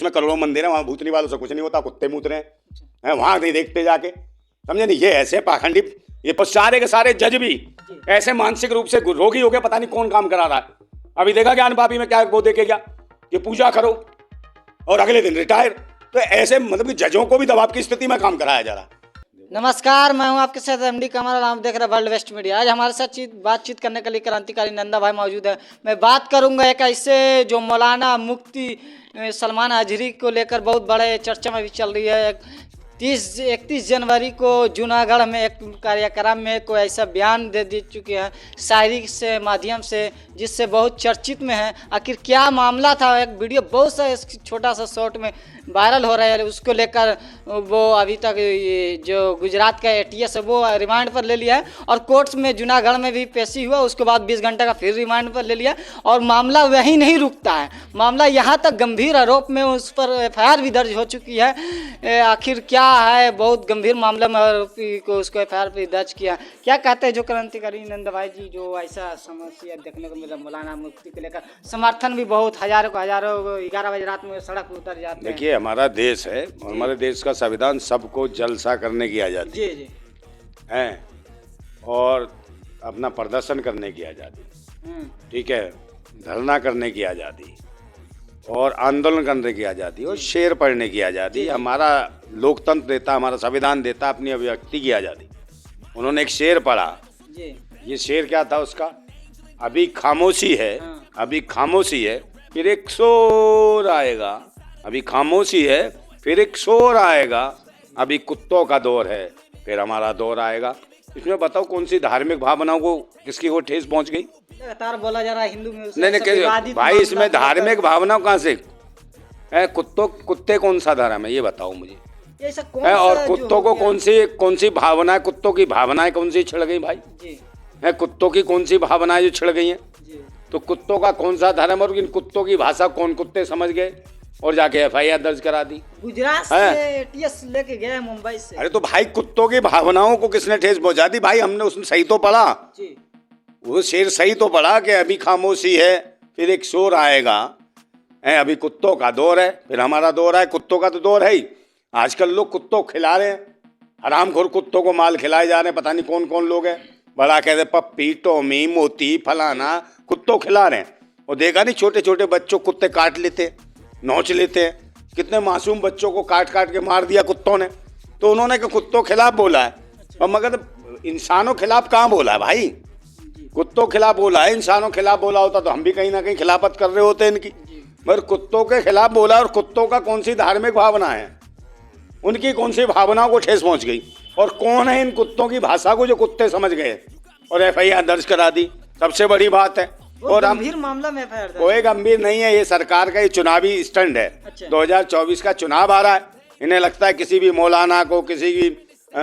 प्रदेश में करोड़ों मंदिर है, वहाँ भूतनी वालों से कुछ नहीं होता, कुत्ते मूत रहे हैं, वहाँ नहीं देखते जाके, समझे नहीं। ये ऐसे पाखंडी, ये सारे के सारे जज भी ऐसे मानसिक रूप से रोगी हो गए, पता नहीं कौन काम करा रहा है। अभी देखा ज्ञान पापी में क्या वो देखे क्या कि पूजा करो और अगले दिन रिटायर। तो ऐसे मतलब कि जजों को भी दबाव की स्थिति में काम कराया जा रहा है। नमस्कार, मैं हूं आपके साथ एमडी कमल राम, देख रहे वर्ल्ड वेस्ट मीडिया। आज हमारे साथ बातचीत करने के लिए क्रांतिकारी नंदा भाई मौजूद है। मैं बात करूंगा एक ऐसे जो मौलाना मुफ्ती सलमान अजहरी को लेकर बहुत बड़े चर्चा में भी चल रही है। 31 जनवरी को जूनागढ़ में एक कार्यक्रम में कोई ऐसा बयान दे चुके हैं शायरी से माध्यम से, जिससे बहुत चर्चित में है। आखिर क्या मामला था? एक वीडियो बहुत सा छोटा सा शॉर्ट में वायरल हो रहा है, उसको लेकर वो अभी तक ये जो गुजरात का ATS है वो रिमांड पर ले लिया है और कोर्ट में जूनागढ़ में भी पेशी हुआ। उसके बाद 20 घंटे का फिर रिमांड पर ले लिया और मामला वहीं नहीं रुकता है। मामला यहाँ तक गंभीर आरोप में उस पर FIR भी दर्ज हो चुकी है। आखिर क्या है? बहुत गंभीर मामला में आरोपी को उसको FIR भी दर्ज किया। क्या कहते हैं जो क्रांतिकारी नंदा भाई जी, जो ऐसा समस्या देखने को मिला मौलाना मुफ्ती को लेकर? समर्थन भी बहुत, हजारों 11 बजे रात में सड़क पर उतर जाते हैं। देखिए, हमारा देश है, हमारे देश का संविधान सबको जलसा करने की आज़ादी है और अपना प्रदर्शन करने की आज़ादी, ठीक है, धरना करने की आज़ादी और आंदोलन करने की आज़ादी और शेर पढ़ने की आज़ादी हमारा लोकतंत्र देता, हमारा संविधान देता, अपनी अभिव्यक्ति की आज़ादी। उन्होंने एक शेर पढ़ा, ये शेर क्या था उसका? अभी खामोशी है, अभी खामोशी है, फिर एक शोर आएगा। अभी खामोशी है, फिर एक शोर आएगा। अभी कुत्तों का दौर है, फिर हमारा दौर आएगा। इसमें बताओ कौन सी धार्मिक भावनाओं को किसकी वो ठेस पहुंच गई? लगातार बोला जा रहा है हिंदू में। नहीं भाई, इसमें धार्मिक भावनाओं कहाँ से? कुत्ते कौन सा धर्म है ये बताओ मुझे। और कुत्तों को कौन सी भावनाएं, कुत्तों की भावनाएं कौन सी छिड़ गई भाई? कुत्तों की कौन सी भावनाएं जो छिड़ गई हैं? तो कुत्तों का कौन सा धर्म और इन कुत्तों की भाषा कौन कुत्ते समझ गए और जाके FIR दर्ज करा दी? गुजरात से ATS लेके गए मुंबई से। अरे तो भाई कुत्तों की भावनाओं को किसने ठेस पहुंचा दी भाई? हमने उसमें सही तो पढ़ा, वो शेर सही तो पढ़ा कि अभी खामोशी है, फिर एक शोर आएगा। अभी कुत्तों का दौर है, फिर हमारा दौर है। कुत्तों का तो दौर है ही। आजकल लोग कुत्तों खिला रहे हैं, हरामखोर कुत्तों को माल खिलाए जा रहे हैं। पता नहीं कौन कौन लोग हैं, बड़ा कहते पप्पी, टॉमी, मोती, फलाना, कुत्तों खिला रहे हैं। और देखा नहीं, छोटे छोटे बच्चों कुत्ते काट लेते, नोच लेते हैं। कितने मासूम बच्चों को काट काट के मार दिया कुत्तों ने। तो उन्होंने कुत्तों खिलाफ बोला है, और मगर इंसानों खिलाफ कहाँ बोला है भाई? कुत्तों खिलाफ बोला है। इंसानों खिलाफ बोला होता तो हम भी कहीं ना कहीं खिलाफत कर रहे होते इनकी, मगर कुत्तों के खिलाफ बोला। और कुत्तों का कौन सी धार्मिक भावना है? उनकी कौन सी भावनाओं को ठेस पहुंच गई? और कौन है इन कुत्तों की भाषा को जो कुत्ते समझ गए और FIR दर्ज करा दी? सबसे बड़ी बात है। और गंभीर मामला में FIR कोई गंभीर नहीं है, ये सरकार का ये चुनावी स्टंट है। 2024 का चुनाव आ रहा है, इन्हें लगता है किसी भी मौलाना को, किसी भी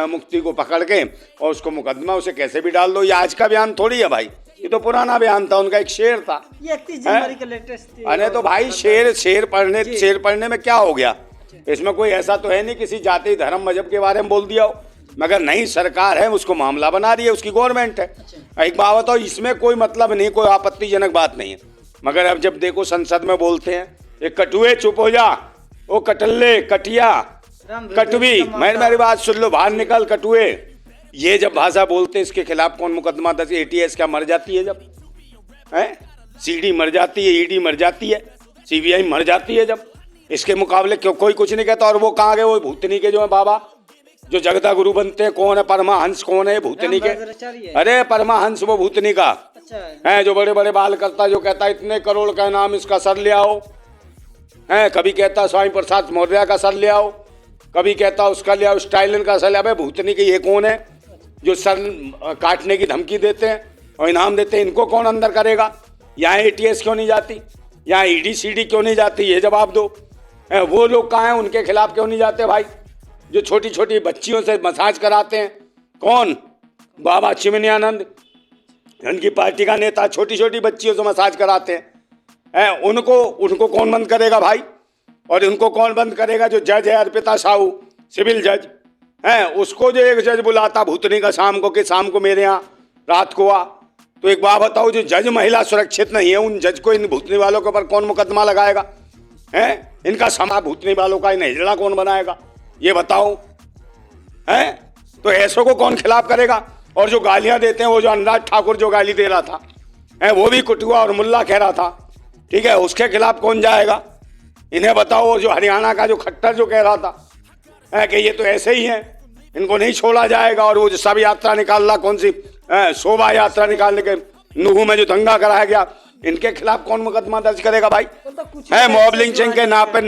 मुफ्ती को पकड़ के और उसको मुकदमा उसे कैसे भी डाल दो। ये आज का बयान थोड़ी है भाई, ये तो पुराना बयान था, उनका एक शेर था। ये 31 जनवरी का लेटेस्ट। अरे तो भाई शेर पढ़ने में क्या हो गया? इसमें कोई ऐसा तो है नहीं किसी जाति, धर्म, मजहब के बारे में बोल दिया हो। मगर नहीं, सरकार है, उसको मामला बना रही है, उसकी गवर्नमेंट है। एक बात बताओ, इसमें कोई मतलब नहीं, कोई आपत्तिजनक बात नहीं है। मगर अब जब देखो संसद में बोलते हैं, ये कटुए चुप हो जा, ओ कटल्ले, कटिया, कटवी, मेरी बात सुन लो, बाहर निकल कटुए। ये जब भाषा बोलते हैं, इसके खिलाफ कौन मुकदमा दर्ज? ATS क्या मर जाती है जब? CD मर जाती है, ED मर जाती है, CBI मर जाती है जब। इसके मुकाबले क्यों कोई कुछ नहीं कहता? और वो कहाँ गए वो भूतनी के जो है बाबा, जो जगता गुरु बनते हैं? कौन है परमाहंस? कौन है भूतनी के? अरे परमाहंस वो भूतनी का है जो बड़े बड़े बाल करता, जो कहता इतने करोड़ का नाम इसका सर ले आओ। कभी कहता स्वामी प्रसाद मौर्य का सर ले आओ, कभी कहता उसका ले आओ, स्टालिन का सर ले आओ। भूतनी के ये कौन है जो सर काटने की धमकी देते हैं और इनाम देते हैं? इनको कौन अंदर करेगा? यहाँ ATS क्यों नहीं जाती? यहाँ ED CD क्यों नहीं जाती? ये जवाब दो। वो लोग कहाँ हैं, उनके खिलाफ क्यों नहीं जाते भाई? जो छोटी छोटी बच्चियों से मसाज कराते हैं, कौन? बाबा चिमनियानंद, उनकी पार्टी का नेता, छोटी छोटी बच्चियों से मसाज कराते हैं। उनको कौन बंद करेगा भाई? और उनको कौन बंद करेगा? जो जज है अर्पिता साहू, सिविल जज है, उसको जो एक जज बुलाता भूतनी का शाम को, कि शाम को मेरे यहाँ रात को आ। तो एक बात बताओ, जो जज महिला सुरक्षित नहीं है, उन जज को, इन भूतनी वालों के ऊपर कौन मुकदमा लगाएगा? हैं? इनका समा भूतनी वालों का इन्हें हिजड़ा कौन बनाएगा, ये बताओ? हैं? तो ऐसों को कौन खिलाफ करेगा? और जो गालियां देते हैं, वो जो अनुराग ठाकुर जो गाली दे रहा था, वो भी कुटुआ और मुल्ला कह रहा था, ठीक है, उसके खिलाफ कौन जाएगा? इन्हें बताओ। और जो हरियाणा का जो खट्टर जो कह रहा था कि ये तो ऐसे ही हैं, इनको नहीं छोड़ा जाएगा, और वो जो सब यात्रा निकाल रहा, कौन सी शोभा यात्रा निकालने के नुहू में जो दंगा कराया गया, इनके खिलाफ कौन मुकदमा दर्ज करेगा भाई? है मॉब लिंचिंग के नाम पे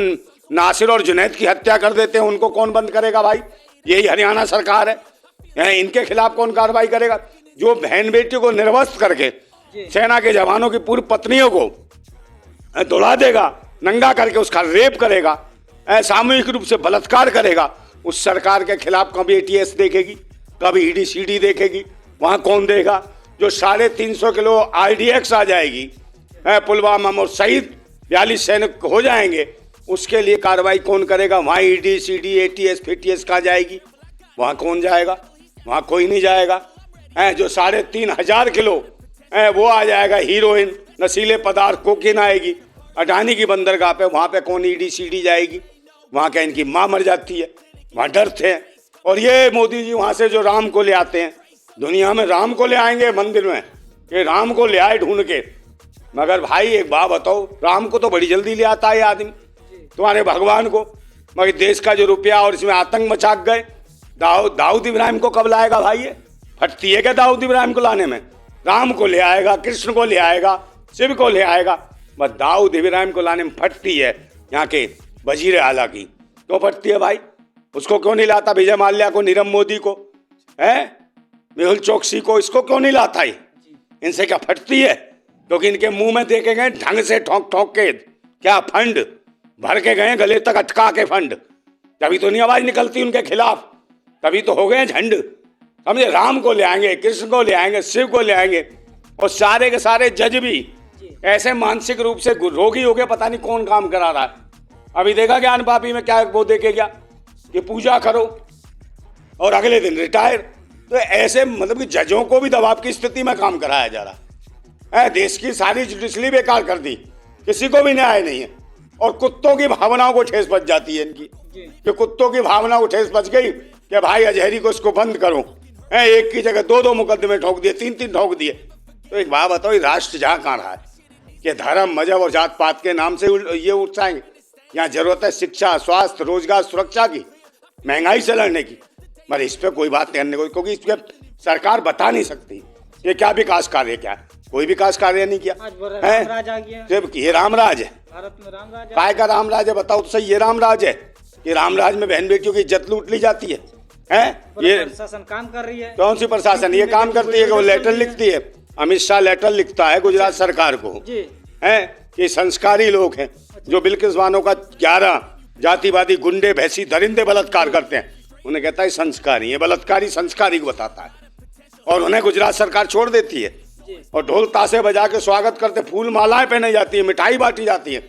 नासिर और जुनैद की हत्या कर देते हैं, उनको कौन बंद करेगा भाई? यही हरियाणा सरकार है। इनके खिलाफ कौन कार्रवाई करेगा? जो बहन बेटी को निर्वस्त्र करके सेना के जवानों की पूर्व पत्नियों को दौड़ा देगा, नंगा करके उसका रेप करेगा, सामूहिक रूप से बलात्कार करेगा, उस सरकार के खिलाफ कभी एटीएस देखेगी, कभी ईडी देखेगी? वहां कौन देगा? जो 350 किलो आरडीएक्स आ जाएगी, पुलवामा में शहीद 42 सैनिक हो जाएंगे, उसके लिए कार्रवाई कौन करेगा? वहाँ ईडी सीडी एटीएस फिटीएस कहाँ जाएगी? वहाँ कौन जाएगा? वहाँ कोई नहीं जाएगा। जो 3,500 किलो वो आ जाएगा हीरोइन, नशीले पदार्थ, कोकीन आएगी अडानी की बंदरगाह पे, वहाँ पे कौन ईडी सीडी जाएगी? वहाँ क्या इनकी माँ मर जाती है? वहाँ डरते हैं। और ये मोदी जी वहाँ से जो राम को ले आते हैं, दुनिया में राम को ले आएंगे मंदिर में, ये राम को ले आए ढूंढ के, मगर भाई एक बात बताओ, राम को तो बड़ी जल्दी ले आता है ये आदमी, तुम्हारे भगवान को, मगर देश का जो रुपया और इसमें आतंक मचा गए। दाऊद इब्राहिम को कब लाएगा भाई? ये फटती है क्या दाऊद इब्राहिम को लाने में? राम को ले आएगा, कृष्ण को ले आएगा, शिव को ले आएगा, बस दाऊद इब्राहिम को लाने में फटती है यहाँ के वजीर आला की। क्यों फटती है भाई? उसको क्यों नहीं लाता? विजय माल्या को, नीरव मोदी को, मेहुल चोकसी को, इसको क्यों नहीं लाता? इनसे क्या फटती है? क्योंकि इनके मुंह में देखे गए ढंग से ठोक ठोक के क्या फंड भर के गए, गले तक अटका के फंड, तभी तो नहीं आवाज निकलती उनके खिलाफ, तभी तो हो गए झंड। समझे? राम को ले आएंगे, कृष्ण को ले आएंगे, शिव को ले आएंगे, और सारे के सारे जज भी ऐसे मानसिक रूप से रोगी हो गए, पता नहीं कौन काम करा रहा है। अभी देखा ज्ञान पापी में क्या वो देखे गया कि पूजा करो और अगले दिन रिटायर। तो ऐसे मतलब कि जजों को भी दबाव की स्थिति में काम कराया जा रहा है। देश की सारी जुडिशरी बेकार कर दी, किसी को भी न्याय नहीं है, और कुत्तों की भावनाओं को ठेस बच जाती है इनकी, कि कुत्तों की भावना को ठेस बच गई कि भाई अजहरी को इसको बंद करो, एक की जगह 2-2 मुकदमे ठोक दिए, 3-3 ठोक दिए। तो एक बात बताओ, राष्ट्र जा कहाँ रहा है? कि धर्म मजहब और जात पात के नाम से ये उठाएंगे? यहाँ जरूरत है शिक्षा, स्वास्थ्य, रोजगार, सुरक्षा की, महंगाई से लड़ने की, मगर इस पर कोई बात करने को, क्योंकि इस पर सरकार बता नहीं सकती ये क्या विकास कार्य, क्या कोई विकास कार्य नहीं किया है। ये रामराज है, भारत में रामराज है। काय का रामराज है बताओ तो सही? ये रामराज है कि रामराज में बहन बेटियों की इज्जत लूट ली जाती है? ये प्रशासन काम कर रही है। कौन सी प्रशासन ये काम करती है? कि वो लेटर लिखती है, अमित शाह लेटर लिखता है गुजरात सरकार को, कि संस्कारी लोग हैं जो बिल्किस बानो का 11 जातिवादी गुंडे भैंसी दरिंदे बलात्कार करते हैं, उन्हें कहता है संस्कारी, ये बलात्कारी संस्कारी को बताता है, और उन्हें गुजरात सरकार छोड़ देती है, और ढोल ताशे बजा के स्वागत करते, फूल मालाएं पहनाई जाती है, मिठाई बांटी जाती है,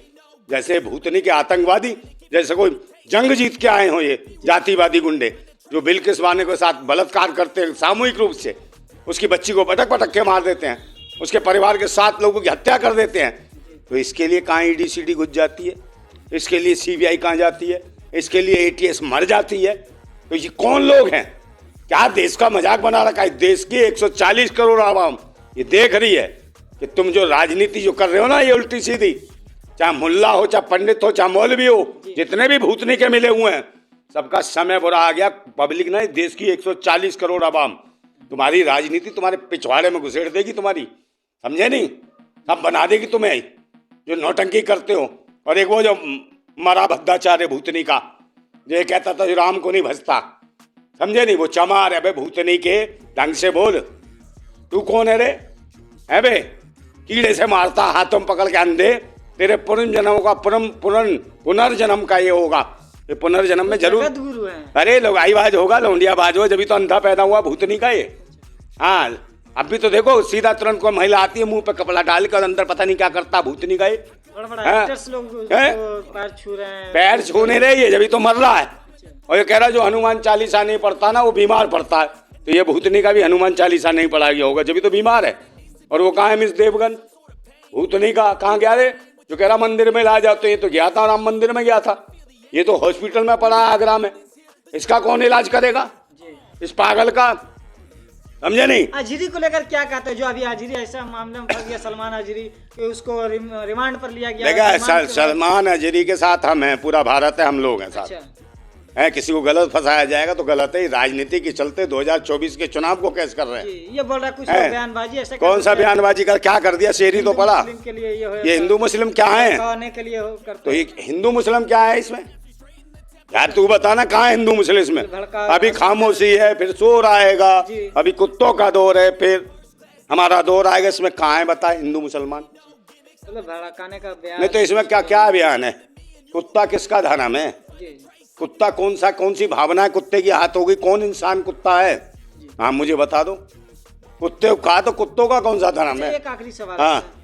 जैसे भूतनी के आतंकवादी, जैसे कोई जंग जीत के आए हो ये जातिवादी गुंडे जो बिल्किस बानो के साथ बलात्कार करते हैं सामूहिक रूप से, उसकी बच्ची को पटक पटक के मार देते हैं, उसके परिवार के 7 लोगों की हत्या कर देते हैं। तो इसके लिए कहाँ ईडी सीडी घुस जाती है? इसके लिए सीबीआई कहाँ जाती है? इसके लिए एटीएस मर जाती है? तो ये कौन लोग हैं? क्या देश का मजाक बना रखा है? देश की 140 करोड़ आवाम ये देख रही है कि तुम जो राजनीति जो कर रहे हो ना, ये उल्टी सीधी, चाहे मुल्ला हो, चाहे पंडित हो, चाहे मौलवी हो, जितने भी भूतनी के मिले हुए हैं, सबका समय बुरा आ गया। पब्लिक ना, देश की 140 करोड़ आवाम तुम्हारी राजनीति तुम्हारे पिछवाड़े में घुसेड़ देगी, तुम्हारी, समझे नहीं? सब बना देगी तुम्हें जो नौटंकी करते हो। और एक वो जो मरा भद्दाचार्य भूतनी का, जो ये कहता था जो राम को नहीं भजता, समझे नहीं? वो चमार है बे भूतनी के, ढंग से बोल, तू कौन है रे? है बे कीड़े से मारता, हाथों में पकड़ के अंधे, तेरे पुनर्जन्म का पुनर्जन्म का ये होगा, ये पुनर्जन्म में जरूर गुरु है। अरे लोगाईबाज होगा, लौंडियाबाज हो, जब तो अंधा पैदा हुआ भूतनी का ये। हाँ, अब भी तो देखो सीधा तुरंत कोई महिला आती है, मुंह पे कपड़ा डाल कर, अंदर पता नहीं क्या करता भूतनी का ये। पैर छूने रहे, ये जब तो मर रहा है। और ये कह रहा जो हनुमान चालीसा नहीं पढ़ता ना वो बीमार पड़ता है, तो ये भूतनी का भी हनुमान चालीसा नहीं पढ़ा गया होगा, जब तो बीमार है। और वो कहाँ है मिस देवगन? भूतनी का कहाँ गया रे? जो कह रहा मंदिर में ला जाओ, तो ये तो गया था राम मंदिर में गया था, ये तो हॉस्पिटल में पड़ा है आगरा में, इसका कौन इलाज करेगा जी। इस पागल का, समझे नहीं। अजहरी को लेकर क्या कहते हैं, जो अभी अजहरी ऐसा मामले में फंस गया, सलमान अजहरी, कि उसको रिमांड पर लिया गया। देखा सलमान अजहरी के साथ हम हैं, पूरा भारत है, हम लोग हैं साथ। अच्छा। है किसी को गलत फंसाया जाएगा तो गलत है। राजनीति के चलते 2024 के चुनाव को कैसे कर रहे हैं, ये बोल रहा है कुछ है? बयानबाजी ऐसा कौन सा बयानबाजी कर, क्या कर दिया, शेरी तो पड़ा। के लिए ये हिंदू मुस्लिम क्या है, के लिए तो ये हिंदू मुस्लिम क्या है इसमें, यार तू बताना कहाँ है हिंदू मुस्लिम इसमें। अभी खामोशी है, फिर शोर आएगा, अभी कुत्तों का दौर है, फिर हमारा दौर आएगा, इसमें कहाँ है बताए हिंदू मुसलमान। भड़काने का बयान नहीं तो इसमें क्या क्या बयान है, कुत्ता किसका धर्म है, कुत्ता कौन सी भावना है कुत्ते की हाथ होगी, कौन इंसान कुत्ता है, हाँ मुझे बता दो। कुत्ते का तो कुत्तों का कौन सा धर्म है। एक आखिरी सवाल हाँ